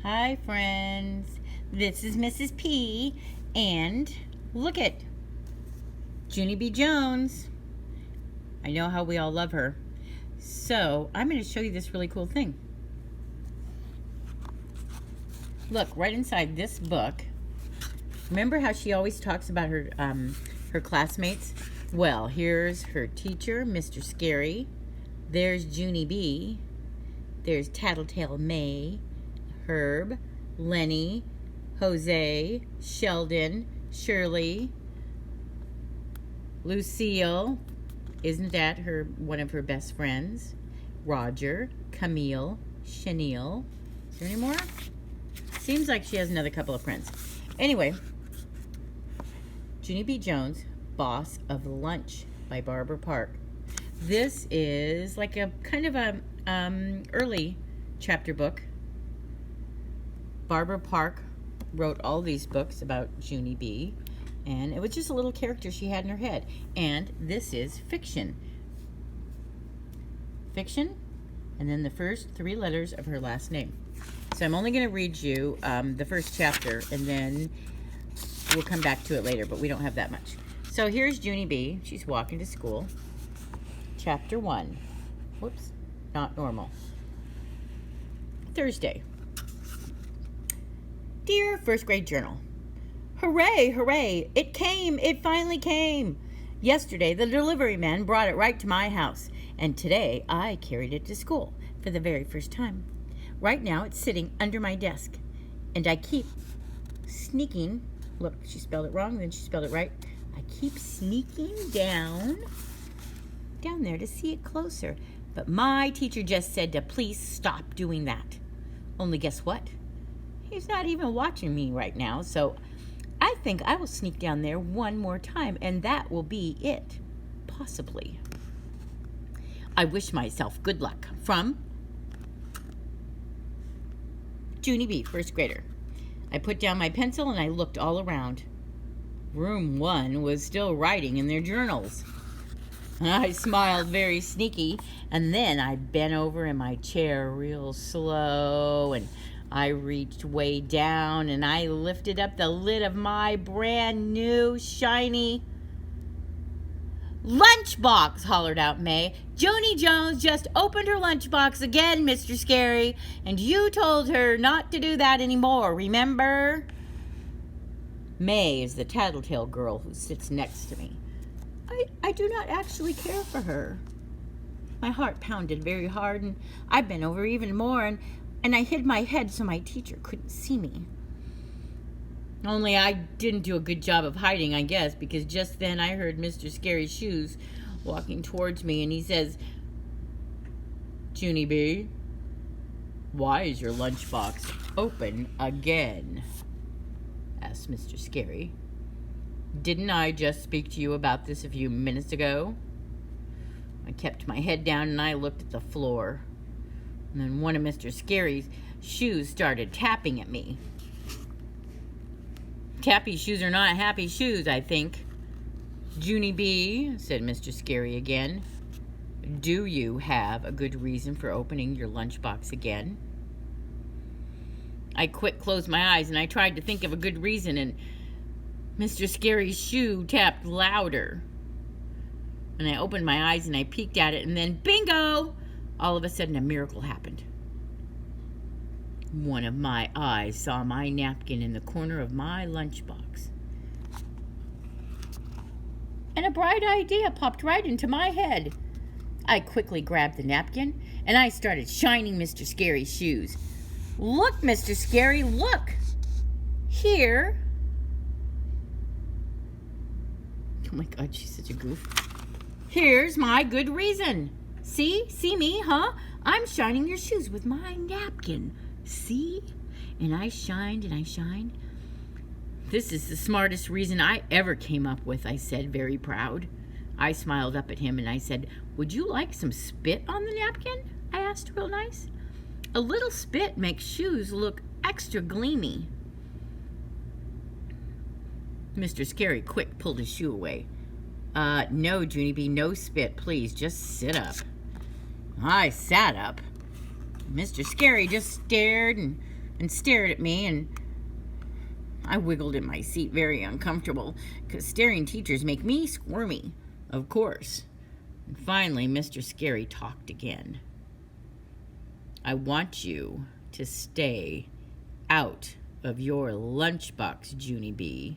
Hi friends, this is Mrs. P and look at Junie B. Jones. I know how we all love her. So I'm going to show you this really cool thing. Look, right inside this book, remember how she always talks about her classmates? Well, here's her teacher, Mr. Scary. There's Junie B. There's Tattletale May, Herb, Lenny, Jose, Sheldon, Shirley, Lucille, isn't that one of her best friends? Roger, Camille, Chenille. Is there any more? Seems like she has another couple of friends. Anyway, Junie B. Jones, Boss of Lunch by Barbara Park. This is like a kind of a early chapter book. Barbara Park wrote all these books about Junie B. And it was just a little character she had in her head. And this is fiction. Fiction, and then the first 3 letters of her last name. So I'm only going to read you the first chapter, and then we'll come back to it later, but we don't have that much. So here's Junie B. She's walking to school. Chapter 1. Whoops, not normal. Thursday. Dear First Grade Journal, hooray, hooray, it came, it finally came. Yesterday, the delivery man brought it right to my house, and today I carried it to school for the very first time. Right now, it's sitting under my desk, and I keep sneaking, look, she spelled it wrong, then she spelled it right. I keep sneaking down there to see it closer, but my teacher just said to please stop doing that. Only guess what? He's not even watching me right now, so I think I will sneak down there one more time, and that will be it. Possibly. I wish myself good luck. From Junie B., first grader. I put down my pencil and I looked all around. Room 1 was still writing in their journals. I smiled very sneaky, and then I bent over in my chair real slow, and I reached way down and I lifted up the lid of my brand new shiny lunchbox, hollered out May. Junie Jones just opened her lunchbox again, Mr. Scary, and you told her not to do that anymore, remember? May is the tattletale girl who sits next to me. I do not actually care for her. My heart pounded very hard, and I bent over even more, and I hid my head so my teacher couldn't see me. Only I didn't do a good job of hiding, I guess, because just then I heard Mr. Scary's shoes walking towards me, and he says, Junie B., why is your lunchbox open again? Asked Mr. Scary. Didn't I just speak to you about this a few minutes ago? I kept my head down and I looked at the floor. And then one of Mr. Scary's shoes started tapping at me. Tappy shoes are not happy shoes, I think. Junie B., said Mr. Scary again, do you have a good reason for opening your lunchbox again? I quick closed my eyes and I tried to think of a good reason, and Mr. Scary's shoe tapped louder. And I opened my eyes and I peeked at it, and then bingo! All of a sudden, a miracle happened. One of my eyes saw my napkin in the corner of my lunchbox. And a bright idea popped right into my head. I quickly grabbed the napkin, and I started shining Mr. Scary's shoes. Look, Mr. Scary, look! Here. Oh my God, she's such a goof. Here's my good reason. See me, huh? I'm shining your shoes with my napkin. See? And I shined and I shined. This is the smartest reason I ever came up with, I said, very proud. I smiled up at him and I said, would you like some spit on the napkin? I asked real nice. A little spit makes shoes look extra gleamy. Mr. Scary quick pulled his shoe away. No, Junie B., no spit, please. Just sit up. I sat up. Mr. Scary just stared and and stared at me, and I wiggled in my seat, very uncomfortable, because staring teachers make me squirmy, of course. And finally, Mr. Scary talked again. I want you to stay out of your lunchbox, Junie B.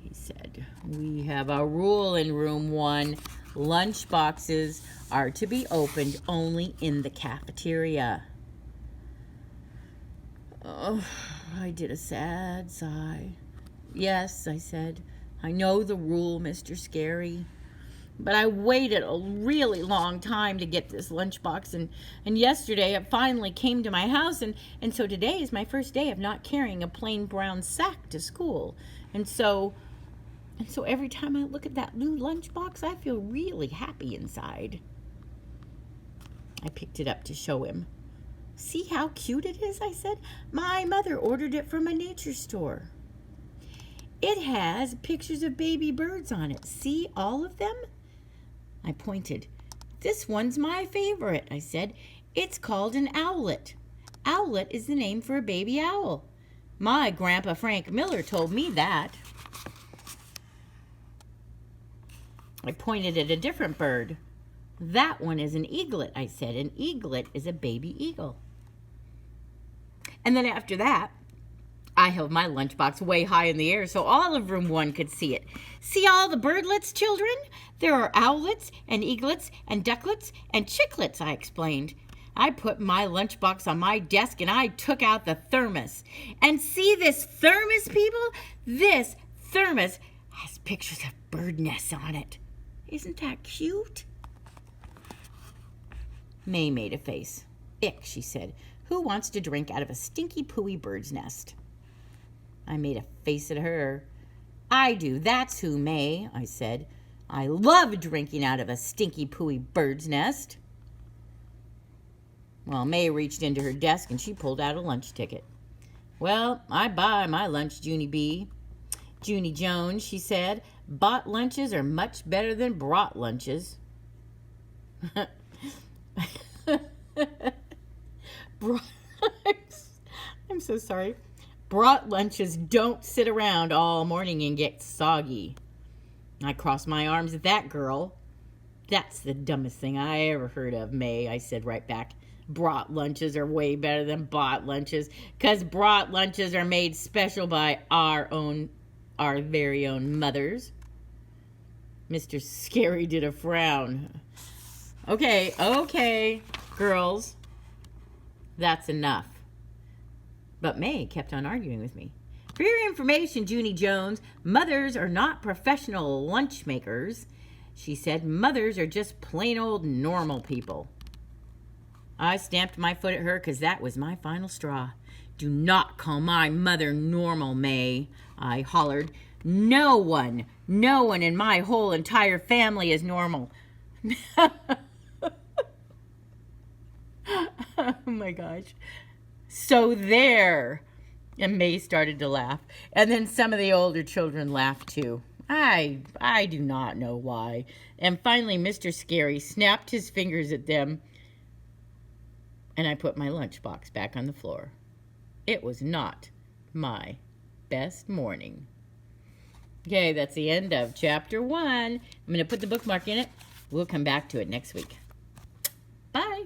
He said, we have a rule in room 1. Lunchboxes are to be opened only in the cafeteria. Oh, I did a sad sigh. Yes, I said, I know the rule, Mr. Scary. But I waited a really long time to get this lunchbox, and yesterday it finally came to my house, and so today is my first day of not carrying a plain brown sack to school. And so every time I look at that new lunchbox, I feel really happy inside. I picked it up to show him. See how cute it is, I said. My mother ordered it from a nature store. It has pictures of baby birds on it. See all of them? I pointed. This one's my favorite, I said. It's called an owlet. Owlet is the name for a baby owl. My grandpa Frank Miller told me that. I pointed at a different bird. That one is an eaglet, I said. An eaglet is a baby eagle. And then after that, I held my lunchbox way high in the air so all of room 1 could see it. See all the birdlets, children? There are owlets and eaglets and ducklets and chicklets, I explained. I put my lunchbox on my desk and I took out the thermos. And see this thermos, people? This thermos has pictures of bird nests on it. Isn't that cute? May made a face. Ick, she said. Who wants to drink out of a stinky pooey bird's nest? I made a face at her. I do, that's who, May, I said. I love drinking out of a stinky pooey bird's nest. Well, May reached into her desk and she pulled out a lunch ticket. Well, I buy my lunch, Junie B. Junie Jones, she said. Bought lunches are much better than brought lunches. I'm so sorry. Brought lunches don't sit around all morning and get soggy. I crossed my arms at that girl. That's the dumbest thing I ever heard of, May, I said right back. Brought lunches are way better than bought lunches, 'cause brought lunches are made special by our very own mothers. Mr. Scary did a frown. Okay, girls. That's enough. But May kept on arguing with me. For your information, Junie Jones, mothers are not professional lunch makers. She said mothers are just plain old normal people. I stamped my foot at her because that was my final straw. Do not call my mother normal, May, I hollered. No one in my whole entire family is normal. Oh my gosh. So there. And May started to laugh. And then some of the older children laughed too. I do not know why. And finally Mr. Scary snapped his fingers at them and I put my lunchbox back on the floor. It was not my best morning. Okay, that's the end of chapter 1. I'm going to put the bookmark in it. We'll come back to it next week. Bye.